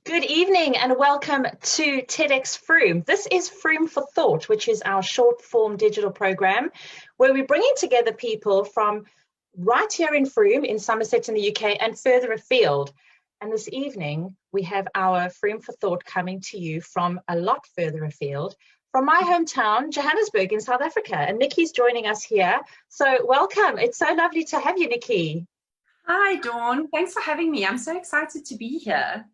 Good evening and welcome to TEDxFrome. This is Frome for Thought, which is our short form digital program where we're bringing together people from right here in Frome in Somerset in the UK and further afield. And this evening we have our Frome for Thought coming to you from a lot further afield, from my hometown, Johannesburg in South Africa. And Nicci's joining us here. So welcome. It's so lovely to have you, Nicci. Hi, Dawn. Thanks for having me. I'm so excited to be here.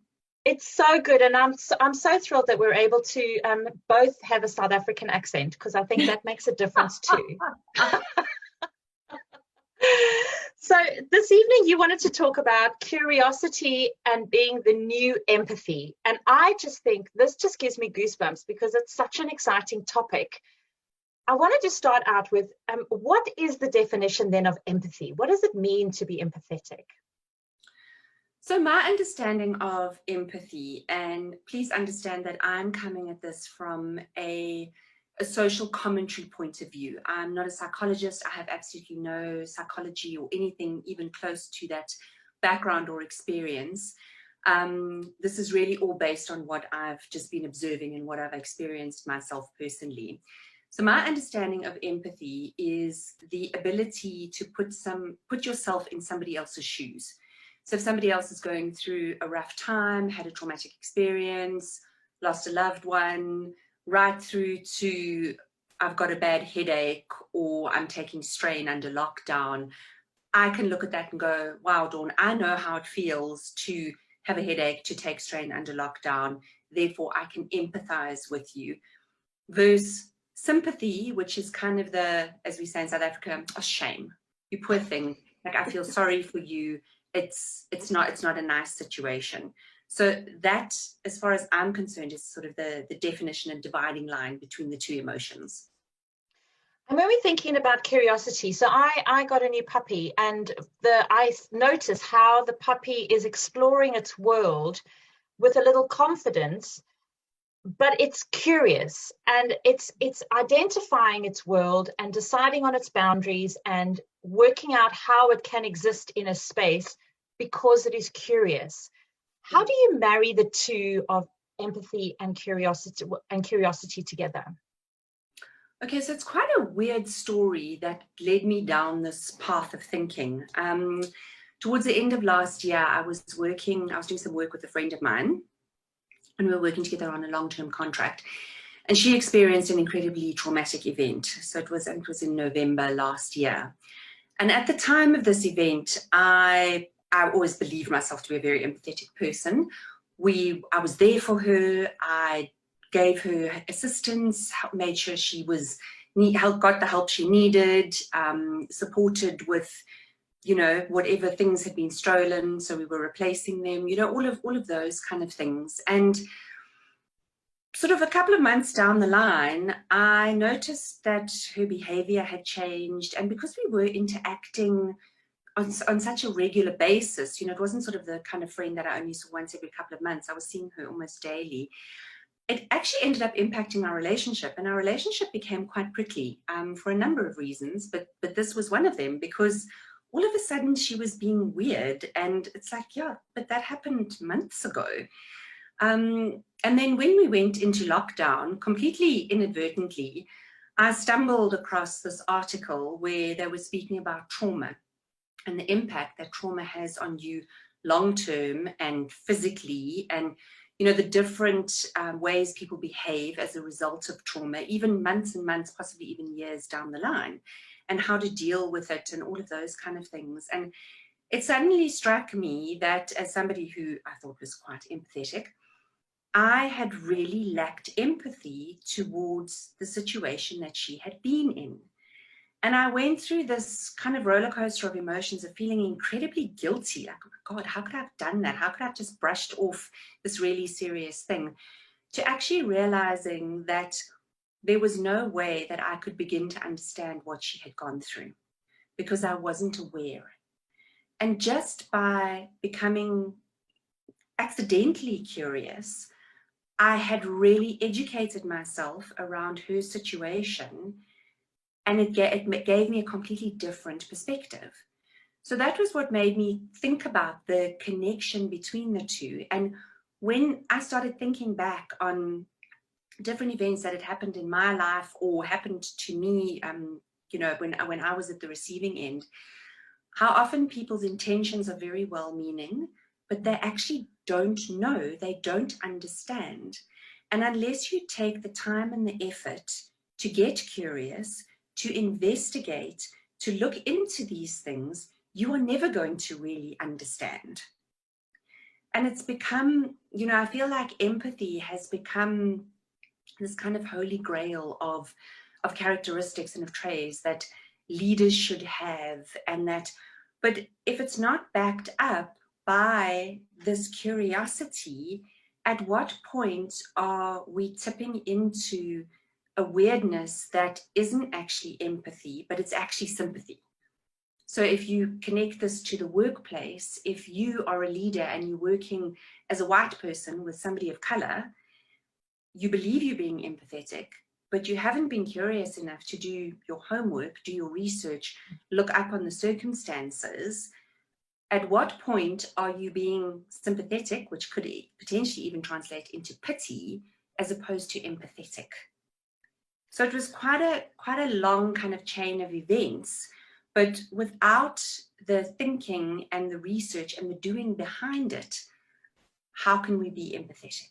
It's so good, and I'm so thrilled that we're able to both have a South African accent because I think that makes a difference too. So this evening you wanted to talk about curiosity and being the new empathy, and I just think this just gives me goosebumps because it's such an exciting topic. I wanted to start out with what is the definition then of empathy? What does it mean to be empathetic? So my understanding of empathy, and please understand that I'm coming at this from a social commentary point of view. I'm not a psychologist. I have absolutely no psychology or anything even close to that background or experience. This is really all based on what I've just been observing and what I've experienced myself personally. So my understanding of empathy is the ability to put yourself in somebody else's shoes. So if somebody else is going through a rough time, had a traumatic experience, lost a loved one, right through to I've got a bad headache or I'm taking strain under lockdown, I can look at that and go, wow, Dawn, I know how it feels to have a headache, to take strain under lockdown. Therefore, I can empathize with you. Versus sympathy, which is kind of the, as we say in South Africa, a shame. You poor thing. Like, I feel sorry for you. It's not a nice situation. So that, as far as I'm concerned, is sort of the definition and dividing line between the two emotions. And when we're thinking about curiosity, so I got a new puppy, and I notice how the puppy is exploring its world with a little confidence, but it's curious and it's identifying its world and deciding on its boundaries and working out how it can exist in a space because it is curious. How do you marry the two of empathy and curiosity together? Okay, so it's quite a weird story that led me down this path of thinking. Towards the end of last year, I was doing some work with a friend of mine, and we were working together on a long-term contract. And she experienced an incredibly traumatic event. So it was in November last year. And at the time of this event, I always believed myself to be a very empathetic person. I was there for her. I gave her assistance, made sure she got the help she needed, supported with, whatever things had been stolen, so we were replacing them, all of those kind of things. And sort of a couple of months down the line, I noticed that her behavior had changed. And because we were interacting on such a regular basis, it wasn't sort of the kind of friend that I only saw once every couple of months. I was seeing her almost daily. It actually ended up impacting our relationship, and our relationship became quite prickly for a number of reasons, but this was one of them, because all of a sudden she was being weird, and it's like, yeah, but that happened months ago. And then when we went into lockdown, completely inadvertently, I stumbled across this article where they were speaking about trauma and the impact that trauma has on you long-term and physically, and the different ways people behave as a result of trauma, even months and months, possibly even years down the line, and how to deal with it and all of those kind of things. And it suddenly struck me that, as somebody who I thought was quite empathetic, I had really lacked empathy towards the situation that she had been in. And I went through this kind of roller coaster of emotions of feeling incredibly guilty. Like, oh my God, how could I have done that? How could I have just brushed off this really serious thing? To actually realizing that there was no way that I could begin to understand what she had gone through because I wasn't aware. And just by becoming accidentally curious, I had really educated myself around her situation, and it gave me a completely different perspective. So that was what made me think about the connection between the two. And when I started thinking back on different events that had happened in my life or happened to me, you know, when I was at the receiving end, how often people's intentions are very well-meaning, but they actually don't know, they don't understand. And unless you take the time and the effort to get curious, to investigate, to look into these things, you are never going to really understand. And it's become, you know, I feel like empathy has become this kind of holy grail of characteristics and of traits that leaders should have, and that, but if it's not backed up by this curiosity, at what point are we tipping into a weirdness that isn't actually empathy, but it's actually sympathy? So if you connect this to the workplace, if you are a leader and you're working as a white person with somebody of color, you believe you're being empathetic, but you haven't been curious enough to do your homework, do your research, look up on the circumstances. At what point are you being sympathetic, which could potentially even translate into pity, as opposed to empathetic? So it was quite a long kind of chain of events, but without the thinking and the research and the doing behind it, how can we be empathetic?